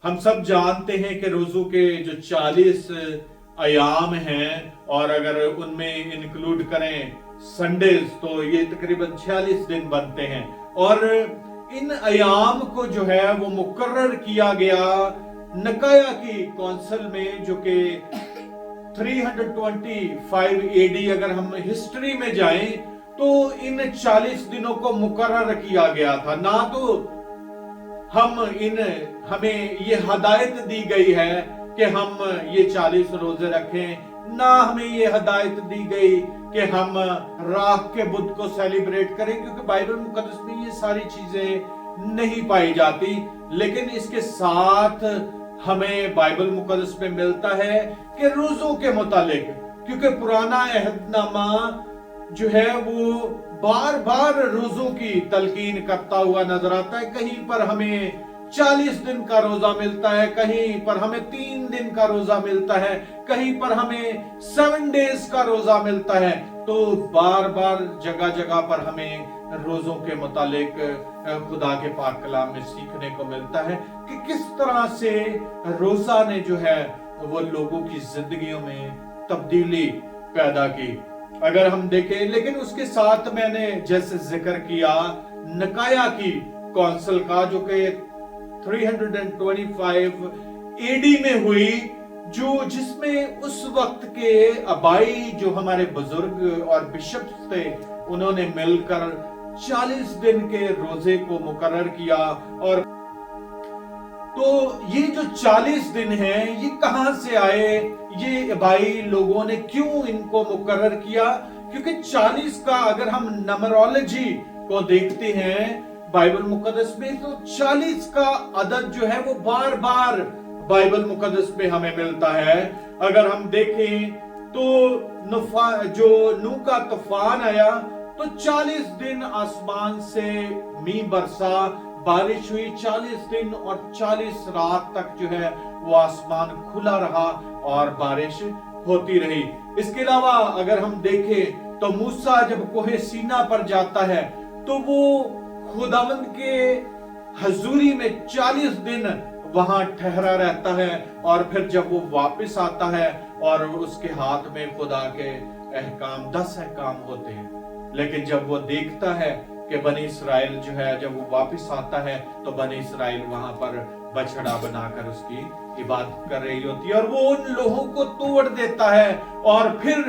हम सब जानते हैं कि रोजों के जो 40 अयाम हैं, और अगर उनमें इंक्लूड करें संडेज तो ये तकरीबन 46 दिन बनते हैं। और इन अयाम को जो है वो मुकर्रर किया गया नकाया की कौंसिल में, जो कि 325 AD अगर हम हिस्ट्री में जाएं तो इन 40 दिनों को मुकर्रर किया गया था। ना तो हमें ये हदायत दी गई है कि हम ये 40 रोजे रखें, ना हमें ये हदायत दी गई कि हम राख के बुत को सेलिब्रेट करें, क्योंकि बाइबल मुकद्दस में ये सारी चीजें नहीं पाई जाती। लेकिन इसके साथ हमें बाइबल मुकद्दस में मिलता है कि रोजों के मुतालिक, क्योंकि पुराना अहदनामा जो है वो बार बार रोजों की तलकीन करता हुआ नजर आता है। कहीं पर हमें 40 दिन का रोजा मिलता है, कहीं पर हमें 3 दिन का रोजा मिलता है, कहीं पर हमें 7 डेज का रोजा मिलता है। तो बार बार जगह जगह पर हमें रोजों के मुतालिक खुदा के पाक कलाम में सीखने को मिलता है कि किस तरह से रोजा ने जो है वो लोगों की जिंदगियों में तब्दीली पैदा की, अगर हम देखें। लेकिन उसके साथ मैंने जैसे जिक्र किया नकाया की कौंसिल का, जो कि 325 AD में हुई, जिसमें उस वक्त के अबाई जो हमारे बुजुर्ग और बिशप्स थे, उन्होंने मिलकर 40 दिन के रोजे को मुकर्रर किया। और तो ये जो 40 दिन हैं ये कहां से आए, ये अबाई लोगों ने क्यों इनको मुकर्रर किया? क्योंकि 40 का अगर हम नंबरोलॉजी को देखते हैं बाइबल मुकद्दस में, तो 40 का अदद जो है वो बार बार बाइबल मुकद्दस में हमें मिलता है। अगर हम देखें तो जो नूह का तूफान आया तो 40 दिन आसमान से मींह बरसा, बारिश हुई 40 दिन और 40 रात तक जो है वो आसमान खुला रहा और बारिश होती रही। इसके अलावा अगर हम देखें तो मूसा जब कोहे सीना पर जाता है तो वो खुदावंद के हजूरी में 40 दिन वहां ठहरा रहता है, और फिर जब वो वापस आता है और उसके हाथ में खुदा के अहकाम 10 अहकाम होते हैं। लेकिन जब वो देखता है कि बनी इसराइल जो है, जब वो वापस आता है तो बनी इसराइल वहां पर बछड़ा बनाकर उसकी इबादत कर रही होती है, और वो उन लोगों को तोड़ देता है और फिर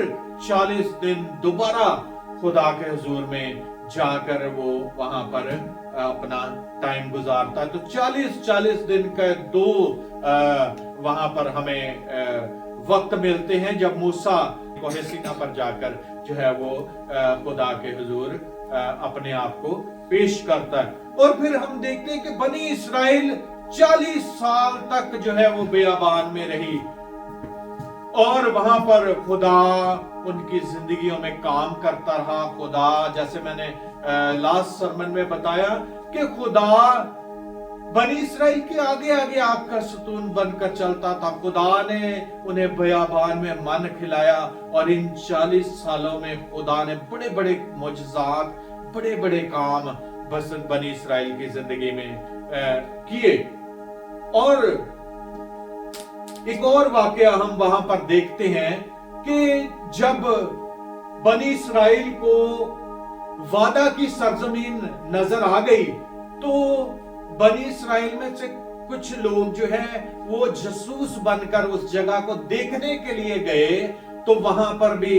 40 दिन दोबारा खुदा के हुजूर में जाकर वो वहां पर अपना टाइम गुजारता है। तो 40 दिन के दो वहां पर हमें वक्त मिलते हैं जब मूसा कोहे सीना पर जाकर जो है वो खुदा के हुजूर अपने आप को पेश करता है। और फिर हम देखते हैं कि बनी इसराइल 40 साल तक जो है वो बेयाबान में रही, और वहां पर खुदा उनकी जिंदगियों में काम करता रहा। खुदा, जैसे मैंने लास्ट सरमन में बताया कि खुदा बनी इसराइल के आगे आगे आग का सतून बनकर चलता था। खुदा ने उन्हें बेयाबान में मन खिलाया, और इन 40 सालों में खुदा ने बड़े बड़े मोजज़ात, बड़े बड़े काम बस बनी इसराइल की जिंदगी में किए। और एक और वाकया हम वहां पर देखते हैं कि जब बनी इसराइल को वादा की सरजमीन नजर आ गई तो बनी इसराइल में से कुछ लोग जो है वो जासूस बनकर उस जगह को देखने के लिए गए। तो वहां पर भी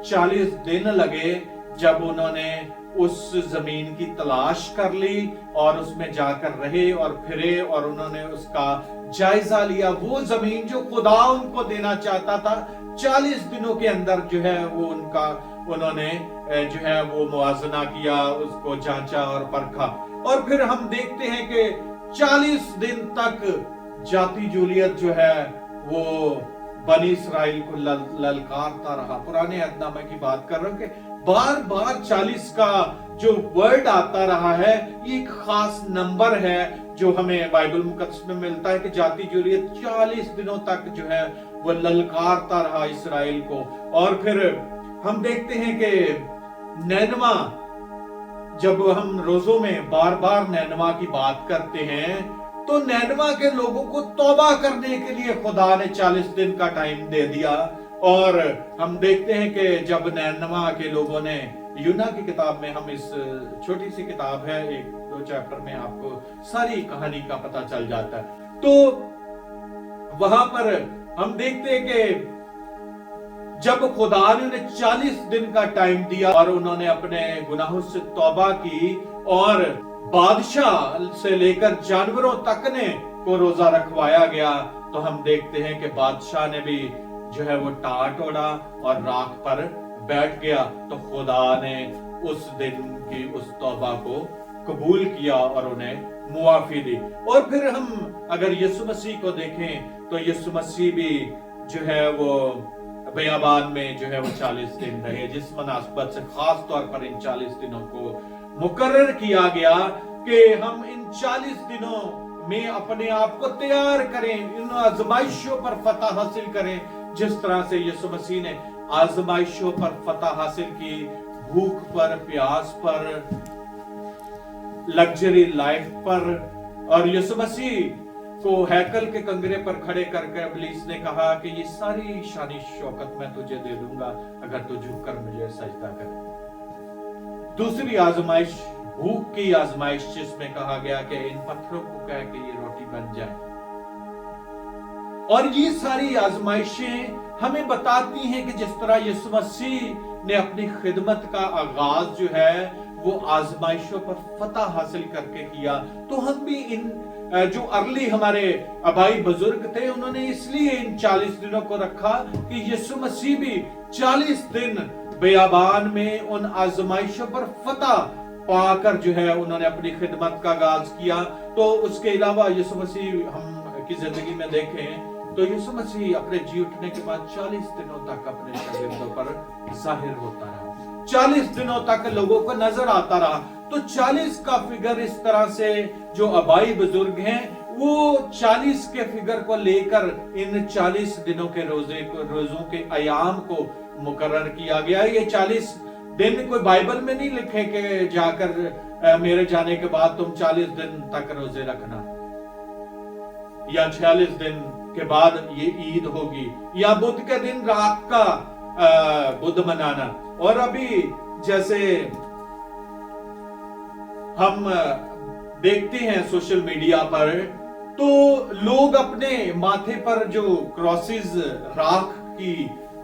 40 दिन लगे जब उन्होंने उस जमीन की तलाश कर ली और उसमें जाकर रहे और फिरे, और उन्होंने उसका जायजा लिया। वो जमीन जो खुदा उनको देना चाहता था, 40 दिनों के अंदर जो है वो उन्होंने जो है वो मुआजना किया, उसको जांचा और परखा। और फिर हम देखते हैं कि 40 दिन तक जाति जूलियत जो है वो बनी इसराइल को ललकारता रहा। पुराने अहदनामे की बात कर रहा हूं कि बार बार 40 का जो वर्ड आता रहा है, ये एक खास नंबर है जो हमें बाइबल मुकद्दस में मिलता है कि जाति जूलियत 40 दिनों तक जो है वो ललकारता रहा इसराइल को। और फिर हम देखते हैं कि नैनवा, जब हम रोजों में बार बार नैनवा की बात करते हैं तो नैनवा के लोगों को तौबा करने के लिए खुदा ने 40 दिन का टाइम दे दिया। और हम देखते हैं कि जब नैनवा के लोगों ने, यूना की किताब में, हम इस छोटी सी किताब है, 1-2 चैप्टर में आपको सारी कहानी का पता चल जाता है। तो वहां पर हम देखते हैं कि जब खुदा ने उन्हें 40 दिन का टाइम दिया और उन्होंने अपने गुनाहों से तौबा की, और बादशाह से लेकर जानवरों तक ने को रोजा रखवाया गया, तो हम देखते हैं कि बादशाह ने भी जो है वो टाट ओढ़ा और राख पर बैठ गया। तो खुदा ने उस दिन की उस तौबा को कबूल किया और उन्हें मुआफी दी। और फिर हम अगर यीशु मसीह को देखें तो यीशु मसीह भी जो है वो बियाबान में जो है वो 40 दिन रहे, जिस मुनासबत से खास तौर पर इन 40 दिनों को मुकर्रर किया गया कि हम इन 40 दिनों में अपने आप को तैयार करें, इन आजमाइशों पर फतह हासिल करें, जिस तरह से यीशु मसीह ने आजमाइशों पर फतह हासिल की, भूख पर, प्यास पर, लग्जरी लाइफ पर। और यीशु मसीह को हैकल के कंगरे पर खड़े करके इब्लीस ने कहा कि ये सारी शानी शौकत मैं तुझे दे दूंगा अगर तू झुककर मुझे सजदा करे। दूसरी आजमाइश भूख की आजमाइश, जिसमें कहा गया कि इन पत्थरों को कह के ये रोटी बन जाए। और ये सारी आजमाइशें हमें बताती हैं कि जिस तरह यीशु मसीह ने अपनी खिदमत का आगाज जो है वो आजमाइशों पर फतह हासिल करके किया, तो हम भी इन जो अर्ली हमारे आबाई बुजुर्ग थे उन्होंने इसलिए इन 40 दिनों को रखा कि यीशु मसीह भी 40 दिन बियाबान में उन आजमाइशों पर फतह पाकर जो है उन्होंने अपनी खिदमत का आगाज किया। तो उसके अलावा यीशु मसीह हम की जिंदगी में देखें तो यीशु मसीह अपने जी उठने के बाद 40 दिनों तक अपने शागिर्दों पर जाहिर होता रहा, 40 दिनों तक लोगों को नजर आता रहा। तो 40 का फिगर इस तरह से जो आबाई बुजुर्ग हैं वो 40 के फिगर को लेकर इन 40 दिनों के रोजों के अयाम को मुकर्रर किया गया। ये 40 दिन कोई बाइबल में नहीं लिखे कि जाकर मेरे जाने के बाद तुम 40 दिन तक रोजे रखना, या 46 दिन के बाद ये ईद होगी, या बुध के दिन रात का बुध मनाना। और अभी जैसे हम देखते हैं सोशल मीडिया पर, तो लोग अपने माथे पर जो क्रॉसेस राख की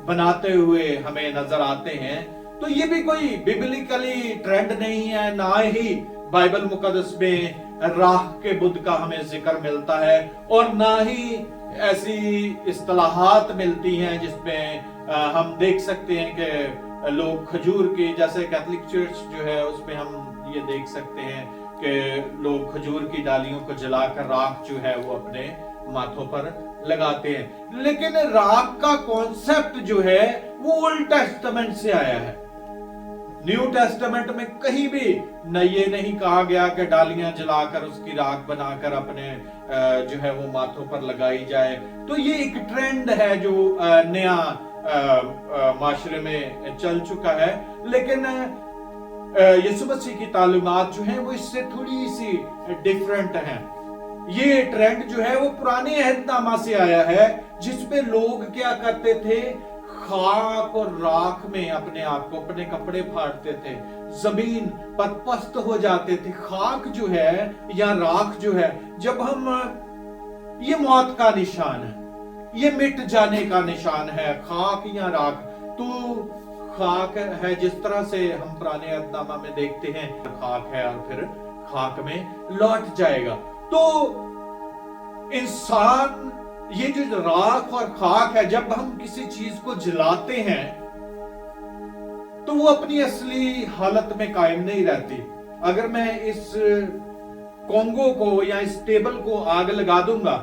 बनाते हुए हमें नजर आते हैं, तो ये भी कोई बिबलिकली ट्रेंड नहीं है, ना ही बाइबल मुकद्दस में राख के बुद्ध का हमें जिक्र मिलता है, और ना ही ऐसी इस्तिलाहात मिलती हैं जिसमें हम देख सकते हैं कि लोग खजूर की, जैसे कैथोलिक चर्च जो है उसमें हम ये देख सकते हैं कि लोग खजूर की डालियों को जलाकर राख जो है वो अपने माथों पर लगाते हैं। लेकिन राख का कॉन्सेप्ट जो है वो ओल्ड टेस्टामेंट से आया है। न्यू टेस्टामेंट में कहीं भी न ये नहीं कहा गया कि डालियां जलाकर उसकी राख बनाकर अपने जो है वो माथों पर लगाई जाए। तो ये एक ट्रेंड है जो नया माशरे में चल चुका है। लेकिन यीशु मसीह की तालीमात जो है वो इससे थोड़ी सी डिफरेंट है। ये ट्रेंड जो है वो पुराने अहदनामा से आया है, जिसपे लोग क्या करते थे, खाक और राख में अपने आप को, अपने कपड़े फाड़ते थे, जमीन पर पस्त हो जाते थे। खाक जो है या राख जो है, जब हम, ये मौत का निशान है, ये मिट जाने का निशान है, खाक या राख। तो खाक है, जिस तरह से हम पुराने अहदनामा में देखते हैं, खाक है और फिर खाक में लौट जाएगा। तो इंसान, ये जो राख और खाक है, जब हम किसी चीज को जलाते हैं तो वो अपनी असली हालत में कायम नहीं रहती। अगर मैं इस कोंगो को या इस टेबल को आग लगा दूंगा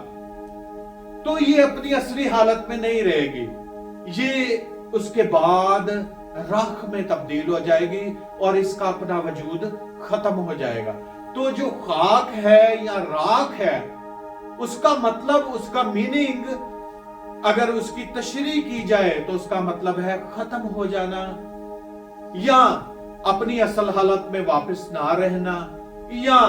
तो ये अपनी असली हालत में नहीं रहेगी, ये उसके बाद राख में तब्दील हो जाएगी और इसका अपना वजूद खत्म हो जाएगा। तो जो खाक है या राख है, उसका मतलब, उसका मीनिंग अगर उसकी तशरीह की जाए तो उसका मतलब है खत्म हो जाना, या अपनी असल हालत में वापस ना रहना, या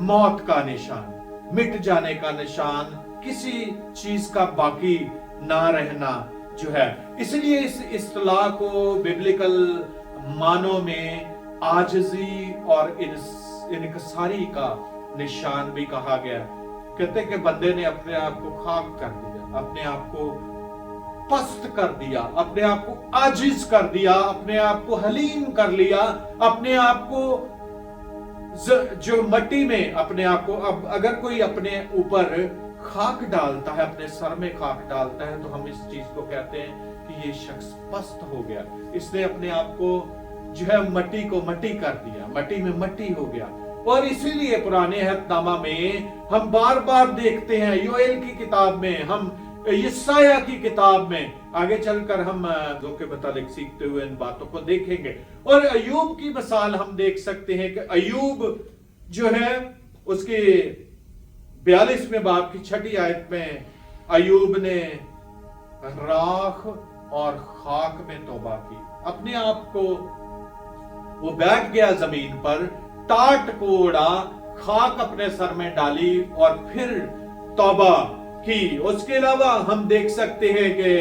मौत का निशान। मिट जाने का निशान, किसी चीज का बाकी ना रहना जो है। इसलिए इस इस्तिलाह को बिब्लिकल मानों में आजिज़ी और इनकसारी का निशान भी कहा गया। कहते कि बंदे ने अपने आप को खाक कर दिया, अपने आप को पस्त कर दिया, अपने आप को आजिज कर दिया, अपने आप को हलीम कर लिया, अपने आप को जो मिट्टी में अपने आप को, अब अगर कोई अपने ऊपर खाक डालता है, अपने सर में खाक डालता है, तो हम इस चीज को कहते हैं कि ये शख्स पस्त हो गया, इसने अपने आप को जो है मिट्टी को मिट्टी कर दिया, मिट्टी में मिट्टी हो गया। और इसीलिए पुराने अहदनामा में हम बार बार देखते हैं, योएल की किताब में, हम यशायाह की किताब में, आगे चलकर हम दो के मुतालिक सीखते हुए इन बातों को देखेंगे। और अयूब की मिसाल हम देख सकते हैं कि अयूब जो है उसके 42वें बाब की 6ठी आयत में अयूब ने राख और खाक में तौबा की, अपने आप को वो बैठ गया जमीन पर, टाट को उड़ा, खाक अपने सर में डाली और फिर तौबा की। उसके अलावा हम देख सकते हैं कि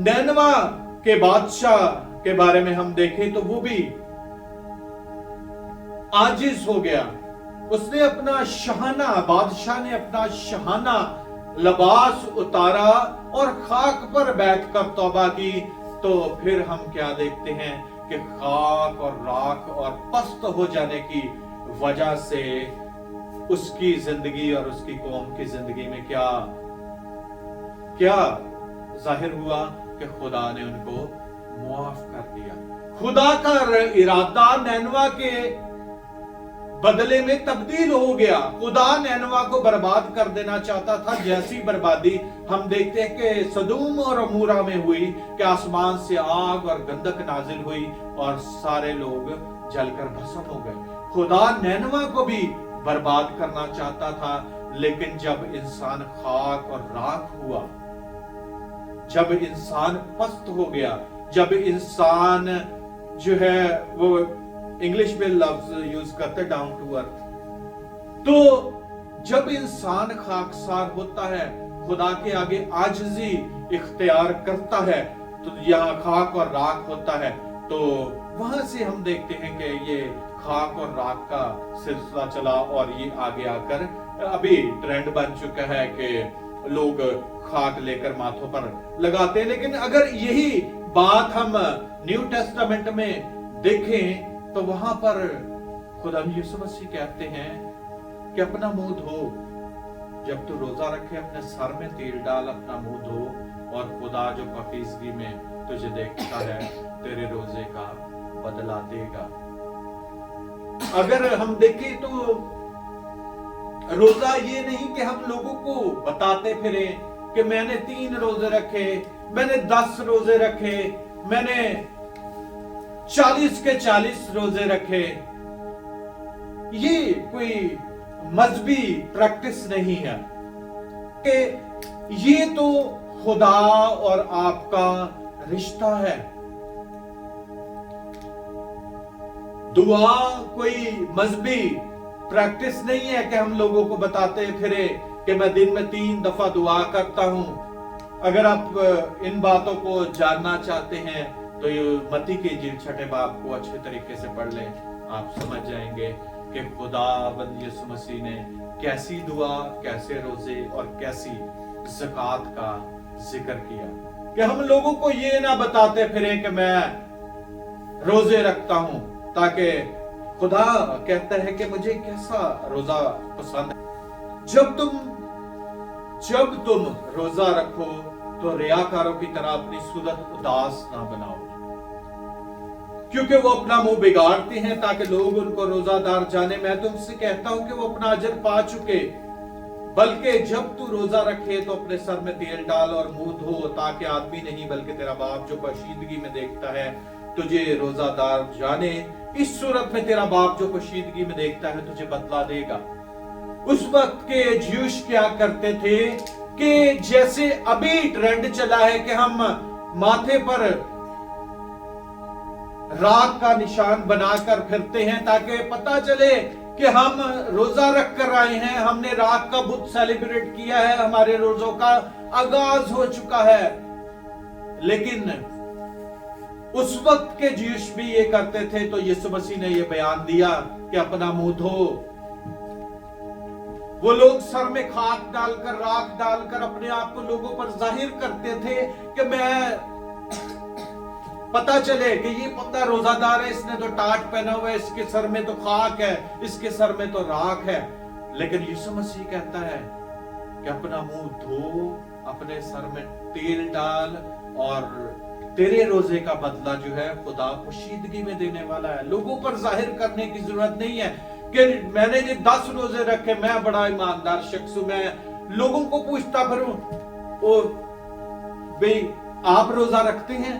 नैनवा के बादशाह के बारे में हम देखें तो वो भी आजिज हो गया, उसने अपना शहाना, बादशाह ने अपना शहाना लिबास उतारा और खाक पर बैठकर तौबा की। तो फिर हम क्या देखते हैं कि खाक और राख और पस्त हो जाने की वजह से उसकी जिंदगी और उसकी कौम की जिंदगी में क्या क्या जाहिर हुआ कि खुदा ने उनको मुआफ कर दिया। खुदा का इरादा नैनवा के बदले में तब्दील हो गया। खुदा नैनवा को बर्बाद कर देना चाहता था, जैसी बर्बादी हम देखते हैं कि सदूम और अमूरा में हुई कि आसमान से आग और गंधक नाजिल हुई और सारे लोग जलकर भस्म हो गए। खुदा नैनवा को भी बर्बाद करना चाहता था, लेकिन जब इंसान खाक और राख हुआ, जब इंसान पस्त हो गया, जब इंसान जो है वो इंग्लिश में लफ्ज यूज करते डाउन टू अर्थ, तो जब इंसान खाकसार होता है, खुदा के आगे आजिज़ी इख्तियार करता है, तो यहाँ खाक और राख होता है। तो वहां से हम देखते हैं कि ये खाक और राख का सिलसिला चला और ये आगे आकर अभी ट्रेंड बन चुका है कि लोग खाक लेकर माथों पर लगाते हैं। लेकिन अगर यही बात हम न्यू टेस्टामेंट में देखें तो वहां पर खुदा यीशु मसीह कहते हैं कि अपना मुंह धो, जब तू रोजा रखे अपने सर में तेल डाल, अपना मुंह धो, और खुदा जो पाकीज़गी में तुझे देखता है तेरे रोजे का बदला देगा। अगर हम देखें तो रोजा ये नहीं कि हम लोगों को बताते फिरे कि मैंने 3 रोजे रखे, मैंने 10 रोजे रखे, मैंने 40 के 40 रोजे रखे। ये कोई मजहबी प्रैक्टिस नहीं है कि ये तो खुदा और आपका रिश्ता है। दुआ कोई मजहबी प्रैक्टिस नहीं है कि हम लोगों को बताते फिरे कि मैं दिन में 3 दफा दुआ करता हूं। अगर आप इन बातों को जानना चाहते हैं तो ये मत्ती के इंजील 6 बाब को अच्छे तरीके से पढ़ लें, आप समझ जाएंगे कि खुदावंद यीशु मसीह ने कैसी दुआ, कैसे रोजे और कैसी ज़कात का जिक्र किया कि हम लोगों को ये ना बताते फिरे कि मैं रोजे रखता हूं, ताकि खुदा कहता है कि मुझे कैसा रोजा पसंद है। जब तुम रोजा रखो तो रियाकारों की तरह अपनी सूरत उदास ना बनाओ, क्योंकि वो अपना मुंह बिगाड़ते हैं ताकि लोग उनको रोजादार जाने। मैं तुमसे कहता हूं कि वो अपना अजर पा चुके। बल्कि जब तू रोजा रखे तो अपने सर में तेल डाल और मुंह धो, ताकि आदमी नहीं बल्कि तेरा बाप जो पोशीदगी में देखता है तुझे रोजादार जाने। इस सूरत में तेरा बाप जो पोशीदगी में देखता है तुझे बदला देगा। उस वक्त के ज्यूश क्या करते थे कि जैसे अभी ट्रेंड चला है कि हम माथे पर राख का निशान बनाकर फिरते हैं ताकि पता चले कि हम रोजा रख कर आए हैं, हमने रात का बुत सेलिब्रेट किया है, हमारे रोजों का आगाज हो चुका है। लेकिन उस वक्त के ज्यूश भी ये करते थे, तो यीशु मसीह ने ये बयान दिया कि अपना मुंह धो। वो लोग सर में खाक डालकर, राख डालकर अपने आप को लोगों पर जाहिर करते थे कि मैं, पता चले कि ये पता रोजादार है, इसने तो टाट पहना हुआ है, इसके सर में तो खाक है, इसके सर में तो राख है। लेकिन यीशु मसीह कहता है कि अपना मुंह धो, अपने सर में तेल डाल, और तेरे रोजे का बदला जो है खुदा पोशीदगी में देने वाला है। लोगों पर जाहिर करने की जरूरत नहीं है कि मैंने जो 10 रोजे रखे, मैं बड़ा ईमानदार शख्स हूं, मैं लोगों को पूछता फिरूं, ओ भाई आप रोजा रखते हैं,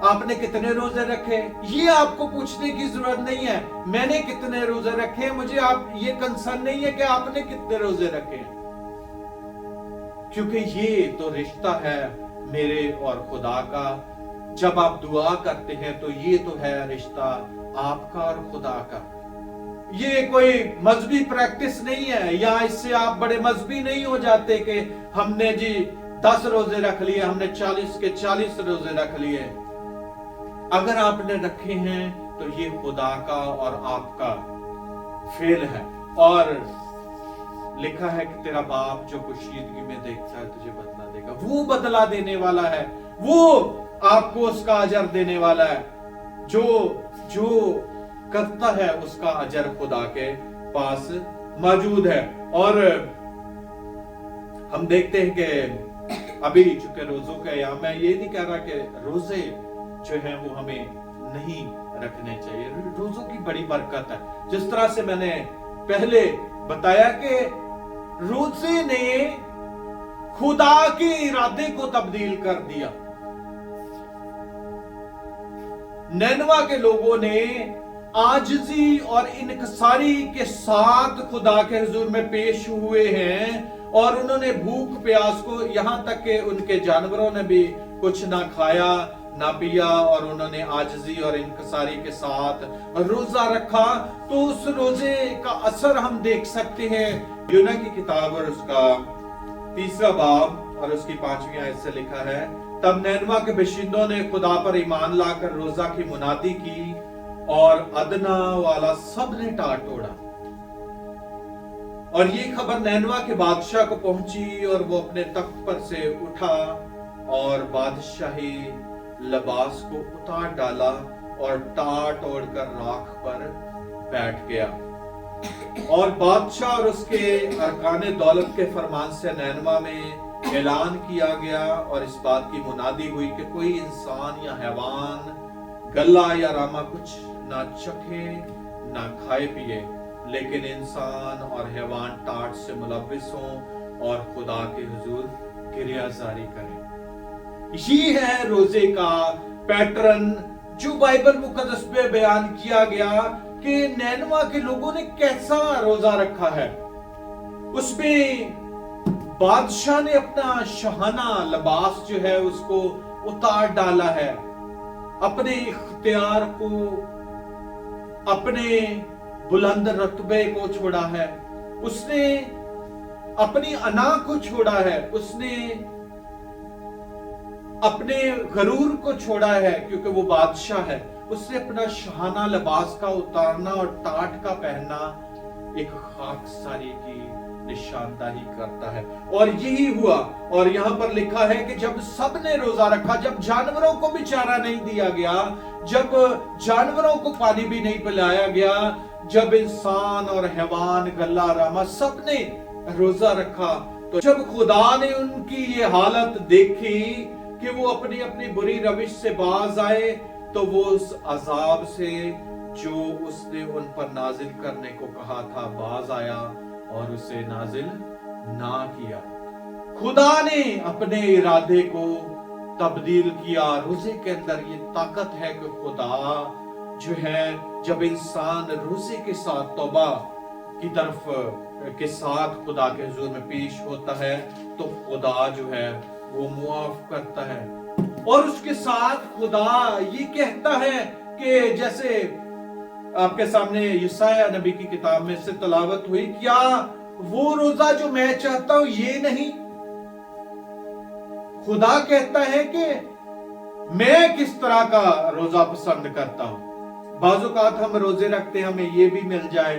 आपने कितने रोजे रखे? ये आपको पूछने की जरूरत नहीं है मैंने कितने रोजे रखे। मुझे आप ये कंसर्न नहीं है कि आपने कितने रोजे रखे, क्योंकि ये तो रिश्ता है मेरे और खुदा का। जब आप दुआ करते हैं तो ये तो है रिश्ता आपका और खुदा का। ये कोई मजहबी प्रैक्टिस नहीं है, या इससे आप बड़े मजहबी नहीं हो जाते कि हमने जी 10 रोजे रख लिए, हमने 40 के 40 रोजे रख लिए। अगर आपने रखे हैं तो ये खुदा का और आपका फेल है। और लिखा है कि तेरा बाप जो पोशीदगी में देखता है तुझे बदला देगा। वो बदला देने वाला है, वो आपको उसका अजर देने वाला है। जो करता है उसका अजर खुदा के पास मौजूद है। और हम देखते हैं कि अभी चूंकि रोजों का या मैं ये नहीं कह रहा कि रोजे जो है वो हमें नहीं रखने चाहिए, रोजों की बड़ी बरकत है। जिस तरह से मैंने पहले बताया कि रोजे ने खुदा के इरादे को तब्दील कर दिया। नैनवा के लोगों ने आजिजी और इनकसारी के साथ खुदा के हुजूर में पेश हुए हैं, और उन्होंने भूख प्यास को, यहां तक कि उनके जानवरों ने भी कुछ ना खाया ना पिया, और उन्होंने आजिजी और इनकसारी के साथ रोजा रखा। तो उस रोजे का असर हम देख सकते हैं। यूना की किताब और उसका 3 बाब और उसकी 5वीं आयत से लिखा है, तब नैनवा के बाशिंदों ने खुदा पर ईमान लाकर रोजा की मुनादी की, और अदना वाला सब ने टाट तोड़ा। और ये खबर नैनवा के बादशाह को पहुंची, और वो अपने तख्त पर से उठा और बादशाही लिबास को उतार डाला और टाट ओढ़कर राख पर बैठ गया। और बादशाह और उसके अरकाने दौलत के फरमान से नैनवा में ऐलान किया गया, और इस बात की मुनादी हुई कि कोई इंसान या हैवान गल्ला या रामा कुछ ना चखे ना खाए पिए, लेकिन इंसान और हैवान टाट से मुलव्विस हों और खुदा के हुजूर गिरिया जारी करें। ये है रोजे का पैटर्न जो बाइबल मुकद्दस में बयान किया गया कि नैनवा के लोगों ने कैसा रोजा रखा है। उसमें बादशाह ने अपना शहाना लिबास जो है उसको उतार डाला है, अपने इख्तियार को, अपने बुलंद रत्बे को छोड़ा है, उसने अपनी अना को छोड़ा है, उसने अपने गरूर को छोड़ा है क्योंकि वो बादशाह है। उसने अपना शहाना लिबास का उतारना और टाट का पहनना एक खाकसारी की निशानदाही करता है। और यही हुआ। और यहां पर लिखा है कि जब सबने रोजा रखा, जब जानवरों को भी चारा नहीं दिया गया, जब जानवरों को पानी भी नहीं पिलाया गया, जब इंसान और हैवान गल्ला रामा सबने रोजा रखा, तो जब खुदा ने उनकी ये हालत देखी कि वो अपनी अपनी बुरी रविश से बाज आए, तो वो उस अजाब से जो उसने उन पर नाजिल करने को कहा था बाज आया और उसे नाजिल ना किया। खुदा ने अपने इरादे को तब्दील किया। रोजे के अंदर ये ताकत है कि खुदा जो है, जब इंसान रोजे के साथ तौबा की तरफ के साथ खुदा के हुजूर में पेश होता है, तो खुदा जो है वो मुआफ करता है। और उसके साथ खुदा ये कहता है कि जैसे आपके सामने यशायाह नबी की किताब में से तलावत हुई, क्या वो रोजा जो मैं चाहता हूं ये नहीं? खुदा कहता है कि मैं किस तरह का रोजा पसंद करता हूं। बाज़ औक़ात हम रोजे रखते हैं, हमें ये भी मिल जाए,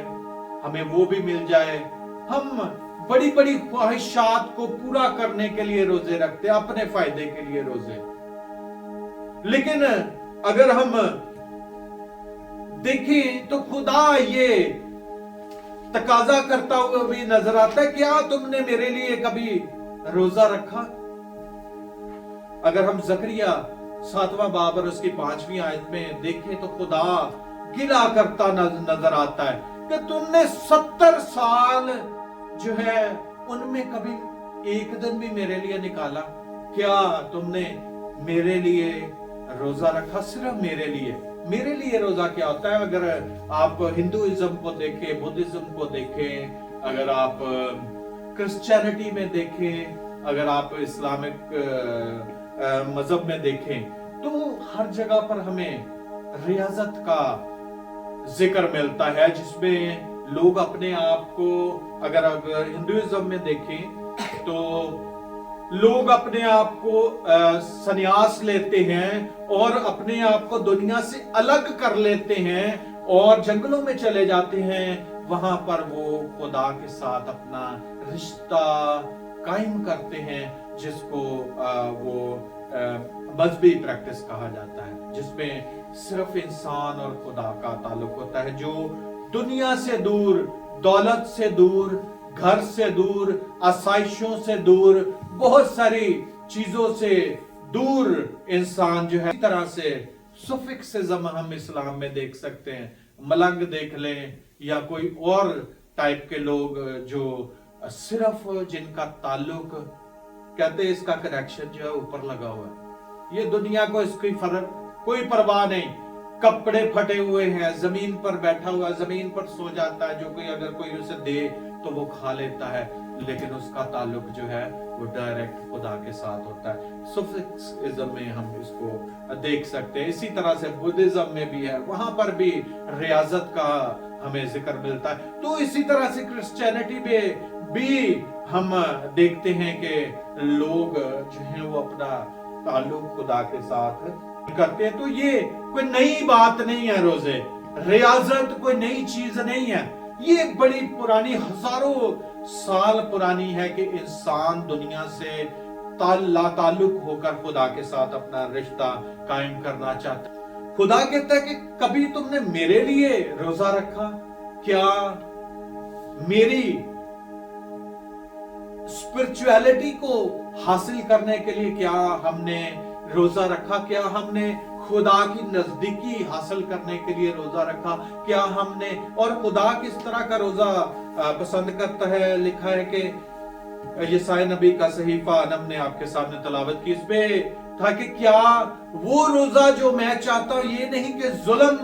हमें वो भी मिल जाए, हम बड़ी बड़ी ख्वाहिशात को पूरा करने के लिए रोजे रखते हैं, अपने फायदे के लिए रोजे। लेकिन अगर हम देखें तो खुदा ये तकाजा करता हुआ भी नजर आता है, क्या तुमने मेरे लिए कभी रोजा रखा? अगर हम ज़करिया 7वां बाब और उसकी 5वीं आयत में देखें तो खुदा गिला करता नजर आता है कि तुमने 70 साल जो है उनमें कभी एक दिन भी मेरे लिए निकाला? क्या तुमने मेरे लिए रोजा रखा? सिर्फ मेरे लिए। मेरे लिए रोजा क्या होता है? अगर आप हिंदुइज्म को देखें, बुद्धिज्म को देखें, अगर आप क्रिश्चियनिटी में देखें, अगर आप इस्लामिक मजहब में देखें, तो हर जगह पर हमें रियाजत का जिक्र मिलता है, जिसमें लोग अपने आप को, अगर हिंदुइज्म में देखें तो लोग अपने आप को संन्यास लेते हैं और अपने आप को दुनिया से अलग कर लेते हैं और जंगलों में चले जाते हैं। वहां पर वो खुदा के साथ अपना रिश्ता कायम करते हैं, जिसको वो मजहबी प्रैक्टिस कहा जाता है, जिसमें सिर्फ इंसान और खुदा का ताल्लुक होता है, जो दुनिया से दूर, दौलत से दूर, घर से दूर, आसाइशों से दूर, बहुत सारी चीजों से दूर इंसान जो है। इस तरह से सुफिक्सिज्म हम इस्लाम में देख सकते हैं, मलंग देख लें या कोई और टाइप के लोग जो सिर्फ जिनका ताल्लुक, कहते हैं इसका कनेक्शन जो है ऊपर लगा हुआ है, ये दुनिया को इसकी फर्क कोई परवाह नहीं, कपड़े फटे हुए हैं, जमीन पर बैठा हुआ, जमीन पर सो जाता है, जो कोई अगर कोई उसे दे तो वो खा लेता है, लेकिन उसका ताल्लुक जो है वो डायरेक्ट खुदा के साथ होता है। सुफिक्सिज्म में हम इसको देख सकते हैं। इसी तरह से बुद्धिज्म में भी है, वहां पर भी रियाजत का हमें जिक्र मिलता है। तो इसी तरह से क्रिश्चियनिटी में भी हम देखते हैं कि लोग जो है वो अपना ताल्लुक खुदा के साथ करते हैं। तो ये कोई नई बात नहीं है, रोजे रियाजत कोई नई चीज नहीं है, ये बड़ी पुरानी, हजारों साल पुरानी है कि इंसान दुनिया से ताल्लुक होकर खुदा के साथ अपना रिश्ता कायम करना चाहता है। खुदा कहता है कि कभी तुमने मेरे लिए रोजा रखा? क्या मेरी स्पिरिचुअलिटी को हासिल करने के लिए क्या हमने रोजा रखा? क्या हमने खुदा की नजदीकी हासिल करने के लिए रोजा रखा? क्या हमने, और खुदा किस तरह का रोजा पसंद करता है? लिखा है कि यशायाह नबी का सहीफा हमने आपके सामने तलावत की, इसमें था कि क्या वो रोजा जो मैं चाहता हूं ये नहीं कि जुल्म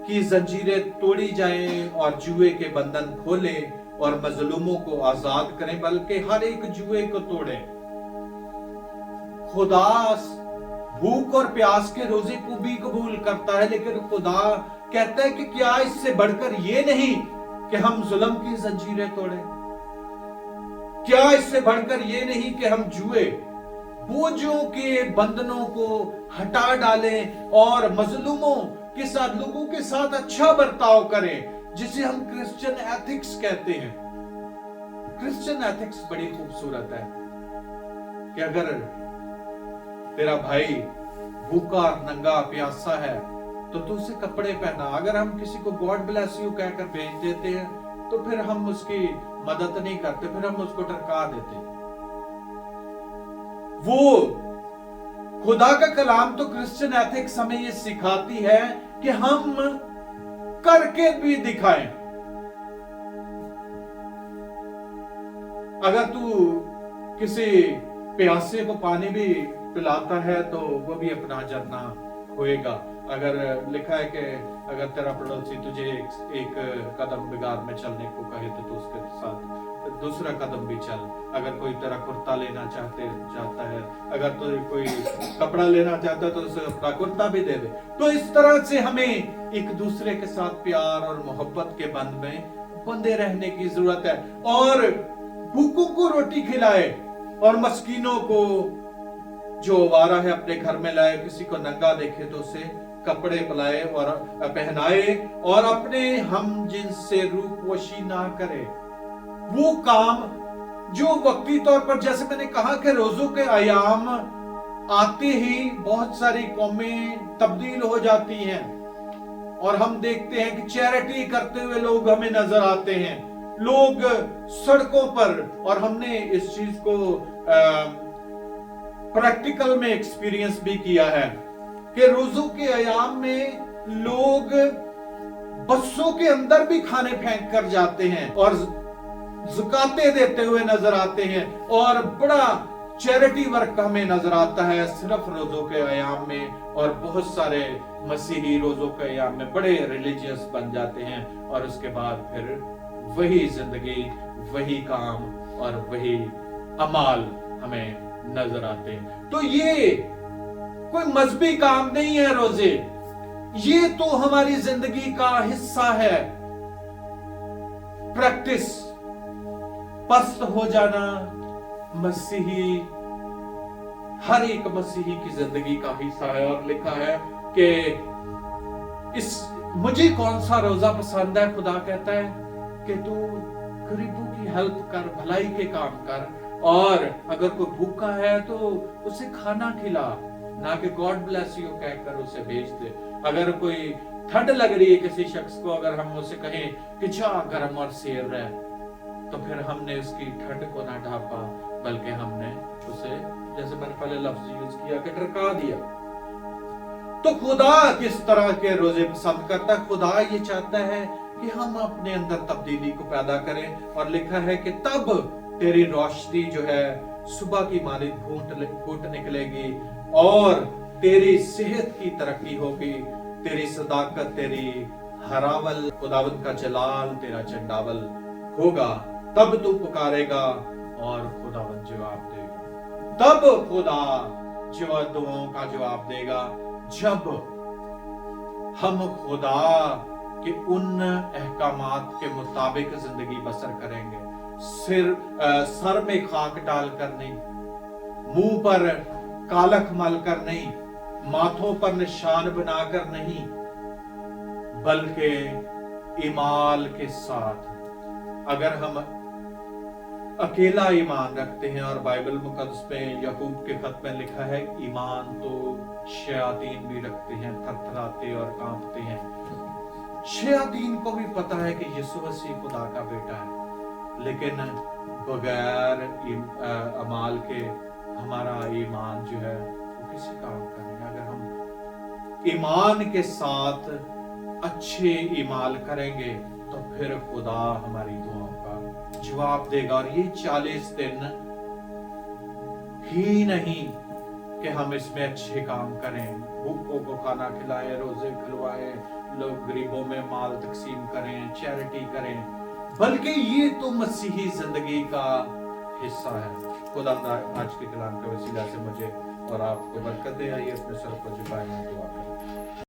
की जंजीरें तोड़ी जाएं और जुए के बंधन खोले और मजलूमों को आजाद करें, बल्कि हर एक जुए को तोड़े। खुदा भूख और प्यास के रोजे को भी कबूल करता है, लेकिन खुदा कहता है कि क्या इससे बढ़कर ये नहीं कि हम जुल्म की जंजीरें तोड़े? क्या इससे बढ़कर ये नहीं कि हम जुए, बोझों के बंधनों को हटा डालें और मजलूमों के साथ, लोगों के साथ अच्छा बर्ताव करें, जिसे हम क्रिश्चियन एथिक्स कहते हैं। क्रिश्चियन एथिक्स बड़ी खूबसूरत है कि अगर तेरा भाई भूखा, नंगा, प्यासा है तो तू उसे कपड़े पहना। अगर हम किसी को गॉड ब्लेस यू कहकर भेज देते हैं तो फिर हम उसकी मदद नहीं करते, फिर हम उसको टरका देते। वो खुदा का कलाम तो क्रिश्चियन एथिक्स हमें ये सिखाती है कि हम करके भी दिखाएं। अगर तू किसी प्यासे को पानी भी पिलाता है तो वो भी अपना जरना होएगा। अगर लिखा है कि अगर तेरा पड़ोसी तुझे एक कदम बिगाड़ में चलने को कहे तो तू उसके साथ दूसरा कदम भी चल। अगर कोई तेरा कुर्ता लेना चाहता है, अगर तो कोई कपड़ा लेना चाहता है तो उसे अपना कुर्ता भी दे दे। तो इस तरह से हमें एक दूसरे के साथ प्यार और मोहब्बत के बंध में बंधे रहने की जरूरत है, और भूखों को रोटी खिलाए और मस्कीनों को, जो आवारा है, अपने घर में लाए, किसी को नंगा देखे तो उसे कपड़े पलाए और पहनाए, और अपने हम जिनसे रूपवशी ना करे। वो काम जो वक्ती तौर पर, जैसे मैंने कहा कि रोजों के अयाम आते ही बहुत सारी कौमें तब्दील हो जाती हैं, और हम देखते हैं कि चैरिटी करते हुए लोग हमें नजर आते हैं, लोग सड़कों पर, और हमने इस चीज को प्रैक्टिकल में एक्सपीरियंस भी किया है कि रोजों के अयाम में लोग बसों के अंदर भी खाने फेंक कर जाते हैं और ज़कातें देते हुए नजर आते हैं, और बड़ा चैरिटी वर्क हमें नजर आता है सिर्फ रोजों के अयाम में। और बहुत सारे मसीही रोजों के अयाम में बड़े रिलीजियस बन जाते हैं, और उसके बाद फिर वही जिंदगी, वही काम और वही अमाल हमें नजर आते हैं। तो ये कोई मजहबी काम नहीं है रोजे, ये तो हमारी जिंदगी का हिस्सा है। प्रैक्टिस, पस्त हो जाना मसीही, हर एक मसीही की जिंदगी का हिस्सा है। और लिखा है कि मुझे कौन सा रोजा पसंद है, खुदा कहता है कि तू गरीबों की हेल्प कर, भलाई के काम कर, और अगर कोई भूखा है तो उसे खाना खिला, ना कि गॉड ब्लेस यू कहकर उसे भेज दे। अगर कोई ठंड लग रही है किसी शख्स को, अगर हम उसे कहें कि जा गर्म और सेर रहे, तो फिर हमने उसकी ठंड को ना ढापा, बल्कि हमने उसे, जैसे मैंने पहले लफ्ज यूज किया, कि टरका दिया। तो खुदा किस तरह के रोजे पसंद करता है? खुदा ये चाहता है कि हम अपने अंदर तब्दीली को पैदा करें, और लिखा है कि तब तेरी रोशनी जो है सुबह की मानिंद फूट निकलेगी, और तेरी सेहत की तरक्की होगी, तेरी सदाकत, तेरी हरावल, खुदावंद का जलाल तेरा चंडावल होगा। तब तू पुकारेगा और खुदावंद जवाब देगा। तब खुदा जो दुआओं का जवाब देगा, जब हम खुदा के उन अहकामात के मुताबिक जिंदगी बसर करेंगे। सर में खाक डालकर नहीं, मुंह पर कालख मलकर नहीं, माथों पर निशान बनाकर नहीं, बल्कि ईमान के साथ। अगर हम अकेला ईमान रखते हैं, और बाइबल मुकद्दस में याकूब के खत में लिखा है, ईमान तो शयातीन भी रखते हैं, थरथराते और कांपते हैं। शयातीन को भी पता है कि यीशु मसीह खुदा का बेटा है, लेकिन बगैर अमाल के हमारा ईमान जो है वो किसी काम का नहीं। अगर हम ईमान के साथ अच्छे ईमाल करेंगे तो फिर खुदा हमारी दुआओं का जवाब देगा। और ये 40 दिन ही नहीं कि हम इसमें अच्छे काम करें, भूखों को खाना खिलाएं, रोजे खुलवाएं, लोग गरीबों में माल तकसीम करें, चैरिटी करें, बल्कि ये तो मसीही जिंदगी का हिस्सा है। खुदा आज के कलाम के वसीला से मुझे और आपको बरकत दे। आइए अपने सर को झुकाएं, दुआ करें।